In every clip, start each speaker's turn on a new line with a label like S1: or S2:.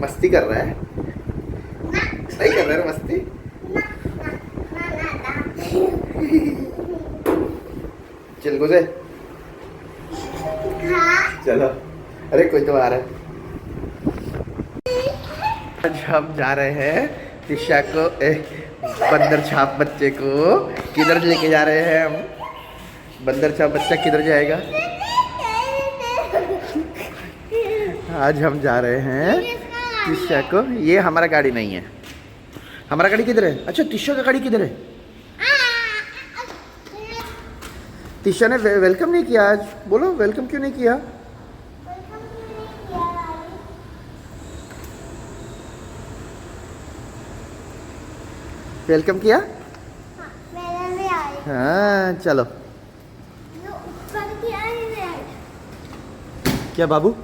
S1: मस्ती कर रहा है, सही कर रहा है मस्ती। चल गुजे चलो, अरे कोई तो आ रहा है। आज हम जा रहे हैं तिशा को बंदर छाप बच्चे को किधर लेके जा रहे हैं हम? बंदर छाप बच्चा किधर जाएगा? आज हम जा रहे हैं तिशा को, ये हमारा गाड़ी नहीं है। हमारा गाड़ी किधर है? अच्छा तिशा का गाड़ी किधर है? तिशा ने वेलकम नहीं किया आज, बोलो वेलकम क्यों नहीं किया? वेलकम किया? हाँ चलो। क्या बाबू?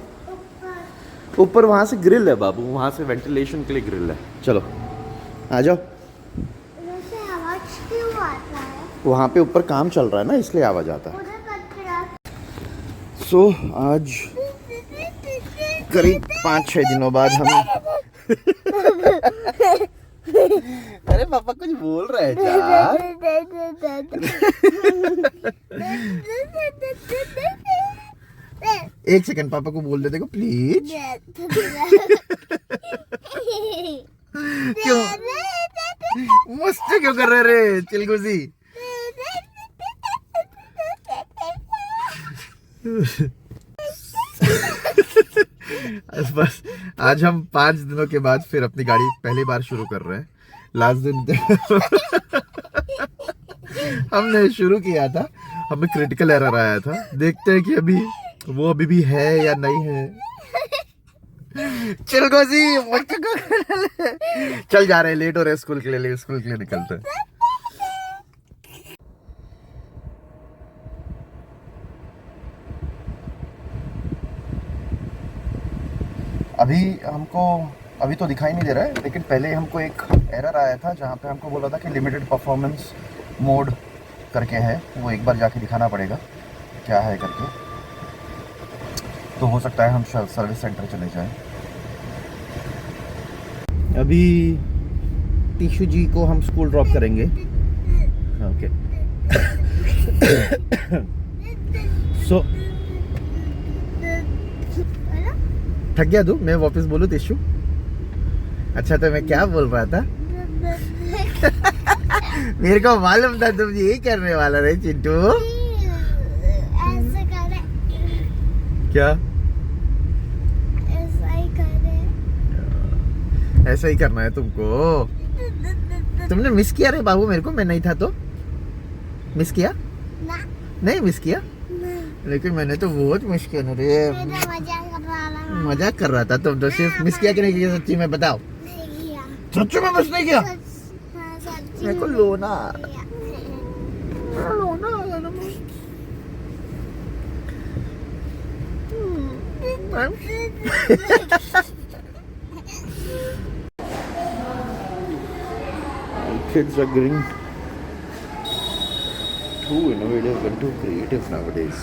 S1: ऊपर वहाँ से ग्रिल है बाबू, वहाँ से वेंटिलेशन के लिए ग्रिल है। चलो आ जाओ। वहाँ पे ऊपर काम चल रहा है ना, इसलिए आवाज आता है। सो आज करीब 5-6 दिनों बाद हम अरे पापा कुछ बोल रहे हैं यार। एक सेकंड पापा को बोल देते को प्लीज। क्यों मस्ती क्यों कर रहे रे चिलगुजी? बस आज हम 5 दिनों के बाद फिर अपनी गाड़ी पहली बार शुरू कर रहे हैं। लास्ट दिन हमने शुरू किया था, हमें क्रिटिकल एरर आया था। देखते हैं कि अभी वो अभी भी है या नहीं है। चल गोजी चल जा रहे हैं, लेट हो रहे स्कूल के लिए, स्कूल के लिए निकलते हैं। अभी तो दिखाई नहीं दे रहा है, लेकिन पहले हमको एक एरर आया था जहाँ पे हमको बोला था कि लिमिटेड परफॉर्मेंस मोड करके है। वो एक बार जाके दिखाना पड़ेगा क्या है करके, तो हो सकता है हम सर्विस सेंटर चले जाएं। अभी टिशू जी को हम स्कूल ड्रॉप करेंगे। ओके सो थक गया तू? मैं वापस बोलूं टिशू? अच्छा तो मैं क्या बोल रहा था? मेरे को मालूम था तुम यही करने वाला रे चिंटू। क्या ऐसा ही करना है तुमको? तुमने मिस किया रे बाबू मेरे को, मैं नहीं था तो मिस किया? नहीं मिस किया, लेकिन मैंने तो बहुत मिस किया ना रे। मजाक कर रहा था तुम तो। सिर्फ मिस किया कि नहीं किया सच्ची में बताओ? सच्ची में मिस नहीं किया? मेरे को लोना Kids are getting too innovative and too creative nowadays.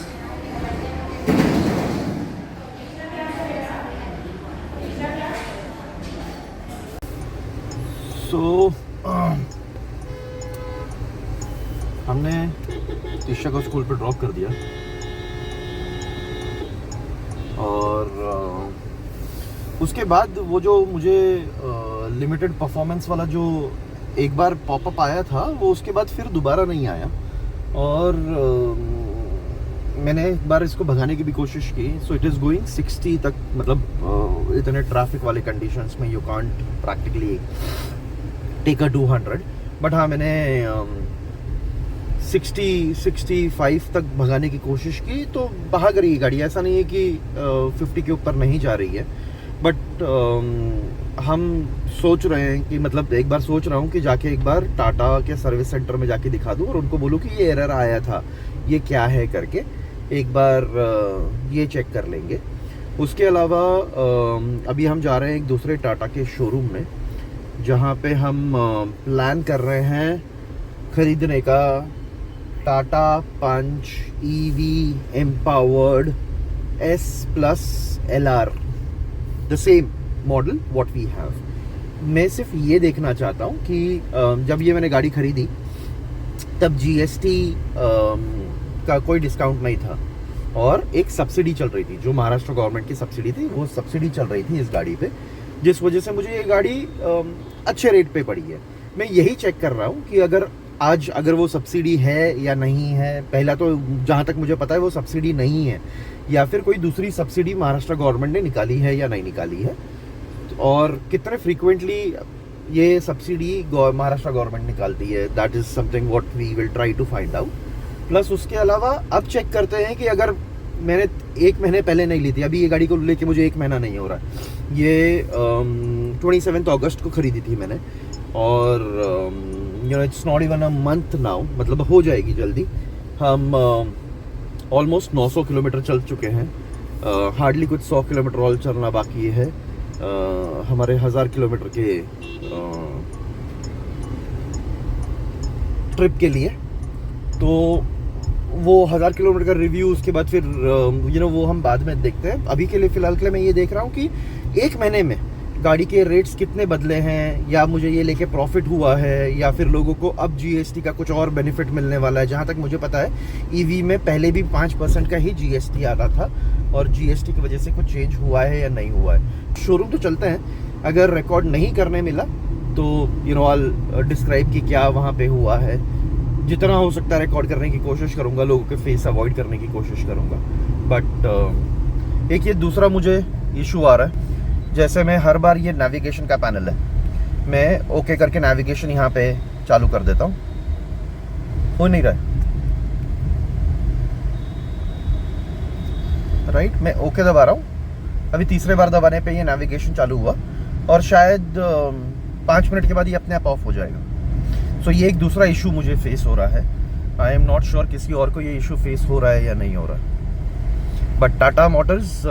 S1: So हमने तिशा को स्कूल पे ड्रॉप कर दिया और उसके बाद वो जो मुझे लिमिटेड परफॉर्मेंस वाला जो एक बार पॉपअप आया था, वो उसके बाद फिर दोबारा नहीं आया। और मैंने एक बार इसको भगाने की भी कोशिश की। सो इट इज़ गोइंग 60 तक, मतलब इतने ट्रैफिक वाले कंडीशंस में you can't practically take a 200। But हाँ मैंने 60-65 तक भगाने की कोशिश की, तो भाग रही है गाड़ी। ऐसा नहीं है कि 50 के ऊपर नहीं जा रही है। बट हम सोच रहे हैं कि मतलब एक बार सोच रहा हूँ कि जाके एक बार टाटा के सर्विस सेंटर में जाके दिखा दूँ और उनको बोलूँ कि ये एरर आया था, ये क्या है करके एक बार ये चेक कर लेंगे। उसके अलावा अभी हम जा रहे हैं एक दूसरे टाटा के शोरूम में, जहाँ पे हम प्लान कर रहे हैं खरीदने का Tata Punch EV empowered S+ LR, the same model what we have. मैं सिर्फ ये देखना चाहता हूँ कि जब ये मैंने गाड़ी खरीदी तब जीएसटी का कोई डिस्काउंट नहीं था और एक सब्सिडी चल रही थी, जो महाराष्ट्र गवर्नमेंट की सब्सिडी थी, वो सब्सिडी चल रही थी इस गाड़ी पे, जिस वजह से मुझे ये गाड़ी अच्छे रेट पे पड़ी है। मैं यही चेक कर रहा हूँ कि अगर वो सब्सिडी है या नहीं है। पहला तो जहाँ तक मुझे पता है वो सब्सिडी नहीं है, या फिर कोई दूसरी सब्सिडी महाराष्ट्र गवर्नमेंट ने निकाली है या नहीं निकाली है, और कितने फ्रीक्वेंटली ये सब्सिडी महाराष्ट्र गवर्नमेंट निकालती है। That is something what we will try to find out. Plus उसके अलावा अब चेक करते हैं कि अगर मैंने 1 महीने पहले नहीं ली थी, अभी ये गाड़ी को लेके मुझे 1 महीना नहीं हो रहा है, ये 27 अगस्त को खरीदी थी मैंने, और it's not even a month now, मतलब हो जाएगी जल्दी। हम ऑलमोस्ट 900 किलोमीटर चल चुके हैं, हार्डली कुछ 100 किलोमीटर और चलना बाकी है हमारे 1000 किलोमीटर के ट्रिप के लिए। तो वो 1000 किलोमीटर का रिव्यू, उसके बाद फिर वो हम बाद में देखते हैं। अभी के लिए फ़िलहाल के लिए मैं ये देख रहा हूँ कि 1 महीने में गाड़ी के रेट्स कितने बदले हैं, या मुझे ये लेके प्रॉफिट हुआ है, या फिर लोगों को अब जीएसटी का कुछ और बेनिफिट मिलने वाला है। जहाँ तक मुझे पता है ईवी में पहले भी 5% का ही जीएसटी आ रहा था, और जीएसटी की वजह से कुछ चेंज हुआ है या नहीं हुआ है। शोरूम तो चलते हैं, अगर रिकॉर्ड नहीं करने मिला तो ऑल डिस्क्राइब कि क्या वहाँ पे हुआ है। जितना हो सकता है रिकॉर्ड करने की कोशिश करूँगा, लोगों के फेस अवॉइड करने की कोशिश करूँगा। बट एक ये दूसरा मुझे इशू आ रहा है, जैसे मैं हर बार ये नेविगेशन का पैनल है, मैं ओके करके नेविगेशन यहाँ पे चालू कर देता हूँ, हो नहीं रहा है। राइट, मैं ओके दबा रहा हूँ, अभी तीसरे बार दबाने पे ये नेविगेशन चालू हुआ, और शायद 5 मिनट के बाद ये अपने आप ऑफ हो जाएगा। सो ये एक दूसरा इशू मुझे फेस हो रहा है। आई एम नॉट श्योर किसी और को ये इशू फेस हो रहा है या नहीं हो रहा है। बट टाटा मोटर्स,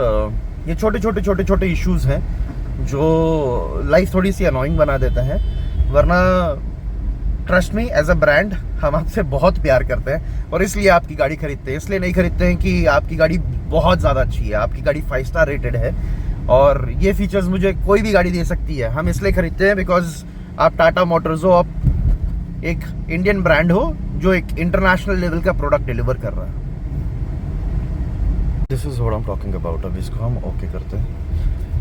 S1: ये छोटे इश्यूज़ हैं जो लाइफ थोड़ी सी अनोइंग बना देता है। वरना trust me, as a brand हम आपसे बहुत प्यार करते हैं, और इसलिए आपकी गाड़ी खरीदते हैं। इसलिए नहीं खरीदते हैं कि आपकी गाड़ी बहुत ज़्यादा अच्छी है, आपकी गाड़ी 5 स्टार रेटेड है और ये फीचर्स मुझे कोई भी गाड़ी दे सकती है। हम इसलिए खरीदते हैं बिकॉज आप टाटा मोटर्स हो, आप एक इंडियन ब्रांड हो जो एक इंटरनेशनल लेवल का प्रोडक्ट डिलीवर कर रहा है। This is what I am talking about. अब इसको हम ओके करते हैं,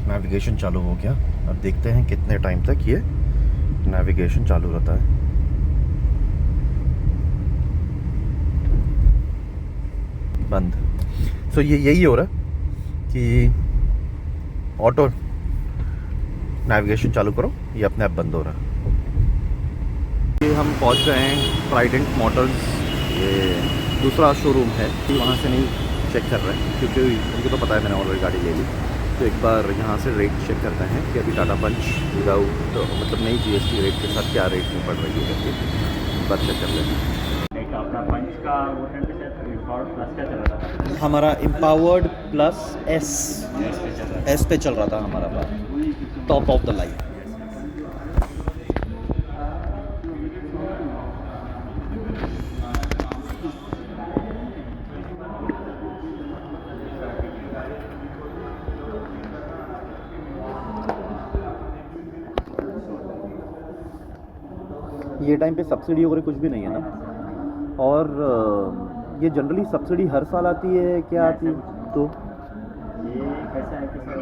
S1: नेविगेशन चालू हो गया। अब देखते हैं कितने टाइम तक ये नेविगेशन चालू रहता है। बंद। सो ये यही हो रहा है कि ऑटो नेविगेशन चालू करो, ये अपने आप बंद हो रहा है। ये हम पहुंच गए हैं ट्राइडेंट मोटर्स, ये दूसरा शोरूम है। वहाँ से नहीं चेक कर रहे हैं क्योंकि उनको तो पता है मैंने ऑलरेडी गाड़ी ले ली। तो एक बार यहाँ से रेट चेक करते हैं कि अभी टाटा पंच विदाउट मतलब नई जीएसटी रेट के साथ क्या रेट में पड़ रही है करके एक बार चेक कर लेते हैं।
S2: अपना पंच का वो एम्पावर्ड प्लस क्या चल रहा था?
S1: हमारा एम्पावर्ड प्लस एस पे चल रहा था हमारा, टॉप ऑफ द लाइन। ये टाइम पे सब्सिडी वगैरह कुछ भी नहीं है ना, और ये जनरली सब्सिडी हर साल आती है क्या आती है? तो
S2: ये कैसा है कि सर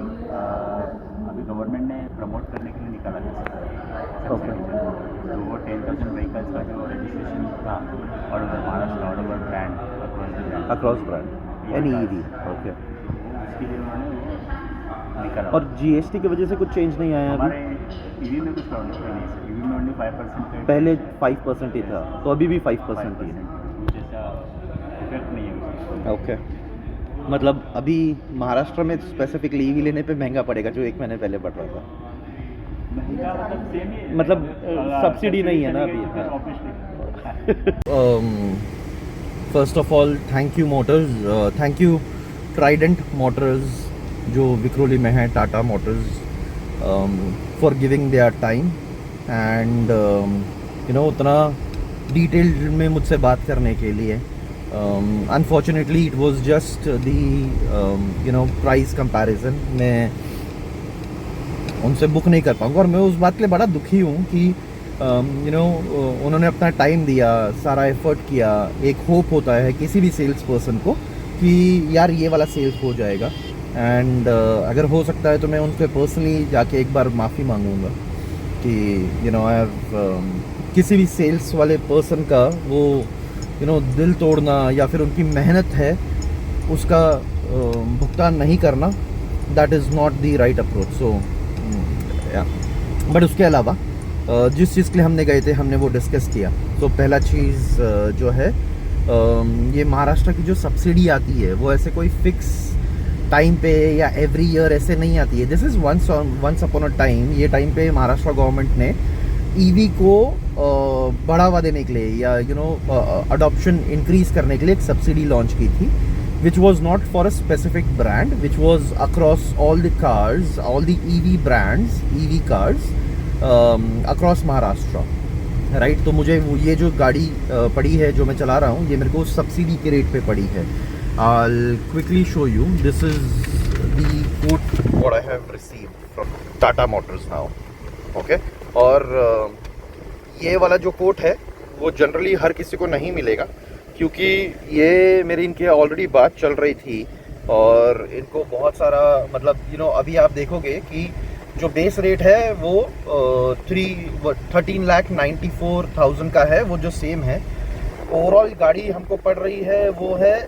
S2: अभी गवर्नमेंट ने प्रमोट करने के लिए निकाला था सब्सिडी, तो वो 10,000 व्हीकल्स का जो रजिस्ट्रेशन था और Maharashtra all over brand
S1: across brand any EV, okay,
S2: उसके लिए उन्होंने निकाला।
S1: और जीएसटी की वजह से कुछ चेंज नहीं आया
S2: हमारे ईवी में कुछ प्रॉब्लम नहीं है सर, ईवी में ओनली 5%
S1: पहले 5% ही था, तो अभी भी 5% ही है।
S2: जैसा इफेक्ट नहीं है।
S1: ओके, मतलब अभी महाराष्ट्र में स्पेसिफिकली ईवी लेने पे महंगा पड़ेगा जो 1 महीने पहले बढ़ रहा था।
S2: महंगा मतलब सेम ही,
S1: मतलब सब्सिडी नहीं है ना अभी। First of all thank you Motors, thank you Trident Motors जो विक्रोली में है, Tata Motors, for giving their time and उतना डिटेल्ड में मुझसे बात करने के लिए। Unfortunately it was just the price comparison. मैं उनसे बुक नहीं कर पाऊँगा। और मैं उस बात के लिए बड़ा दुखी हूँ कि उन्होंने अपना टाइम दिया, सारा एफर्ट किया। एक होप होता है किसी भी सेल्स पर्सन को कि यार ये वाला सेल्स हो जाएगा, एंड अगर हो सकता है तो मैं उनसे पर्सनली जाके एक बार माफ़ी मांगूंगा कि किसी भी सेल्स वाले पर्सन का वो दिल तोड़ना या फिर उनकी मेहनत है उसका भुगतान नहीं करना, that is not the right approach. So but उसके अलावा जिस चीज़ के लिए हमने गए थे हमने वो डिस्कस किया। तो पहला चीज़ जो है ये महाराष्ट्र की जो सब्सिडी आती है वो ऐसे कोई फिक्स टाइम पे या एवरी ईयर ऐसे नहीं आती है। This is once upon a time, ये टाइम पे महाराष्ट्र गवर्नमेंट ने ईवी को बढ़ावा देने के लिए या अडॉप्शन इंक्रीज़ करने के लिए एक सब्सिडी लॉन्च की थी, which was not for a specific brand, which was across all the cars, all the EV brands, EV cars across Maharashtra, right? तो मुझे ये जो गाड़ी पड़ी है जो मैं चला रहा हूँ ये मेरे को सब्सिडी के रेट पे पड़ी है। I'll quickly show you. This is the quote what I have received from Tata Motors now. Okay? और ये वाला जो कोट है वो जनरली हर किसी को नहीं मिलेगा, क्योंकि ये मेरी इनके ऑलरेडी बात चल रही थी और इनको बहुत सारा मतलब अभी आप देखोगे कि जो बेस रेट है वो 13,94,000 का है, वो जो सेम है। ओवरऑल गाड़ी हमको पड़ रही है वो है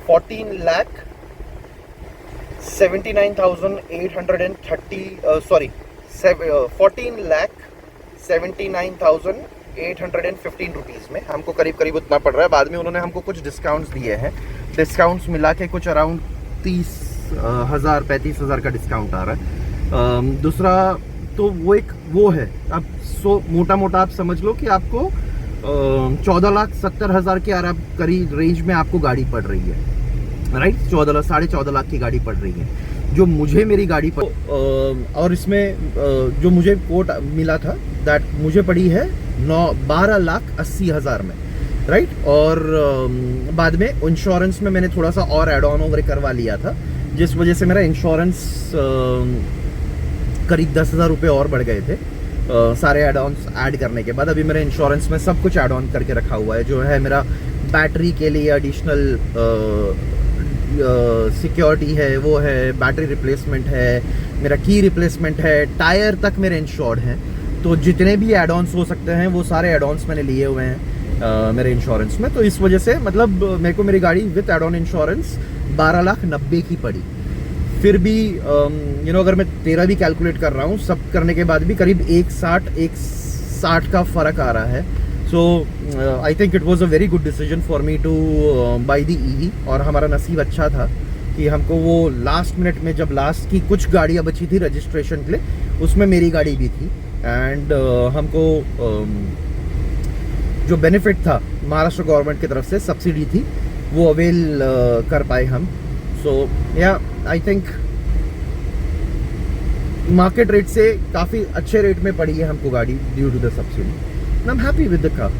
S1: 14,79,815 रुपीज़ में हमको करीब उतना पड़ रहा है। बाद में उन्होंने हमको कुछ डिस्काउंट्स दिए हैं, डिस्काउंट्स मिला के कुछ अराउंड 30,000-35,000 का डिस्काउंट आ रहा है। दूसरा तो वो है, अब मोटा मोटा आप समझ लो कि आपको 14,70,000 के करीब रेंज में आपको गाड़ी पड़ रही है, राइट? 14,00,000-14.5 लाख की गाड़ी पड़ रही है जो मुझे मेरी गाड़ी पर और इसमें जो मुझे कोट मिला था दैट मुझे पड़ी है 12,80,000 में, राइट? और बाद में इंश्योरेंस में मैंने थोड़ा सा और एड ऑन वगैरह करवा लिया था, जिस वजह से मेरा इंश्योरेंस करीब 10,000 रुपये और बढ़ गए थे सारे एड ऑन्स ऐड करने के बाद। अभी मेरे इंश्योरेंस में सब कुछ ऐड ऑन करके रखा हुआ है, जो है मेरा बैटरी के लिए एडिशनल सिक्योरिटी है, वो है बैटरी रिप्लेसमेंट है, मेरा की रिप्लेसमेंट है, टायर तक मेरे इंश्योर्ड हैं। तो जितने भी एड ऑन्स हो सकते हैं वो सारे एड ऑन्स मैंने लिए हुए हैं मेरे इंश्योरेंस में। तो इस वजह से मतलब मेरे को मेरी गाड़ी विथ एड ऑन इंश्योरेंस 12,90,000 की पड़ी। फिर भी अगर मैं 13 भी कैलकुलेट कर रहा हूँ, सब करने के बाद भी करीब 160 का फ़र्क आ रहा है। So I think it was a very good decision for me to buy the EV. और हमारा नसीब अच्छा था कि हमको वो लास्ट मिनट में, जब लास्ट की कुछ गाड़ियाँ बची थी रजिस्ट्रेशन के लिए, उसमें मेरी गाड़ी भी थी, एंड हमको जो बेनिफिट था महाराष्ट्र गवर्नमेंट की तरफ से, सब्सिडी थी, वो अवेल कर पाए हम। सो या आई थिंक मार्केट रेट से काफ़ी अच्छे रेट में पड़ी है हमको गाड़ी due to the subsidy. I am happy with the car.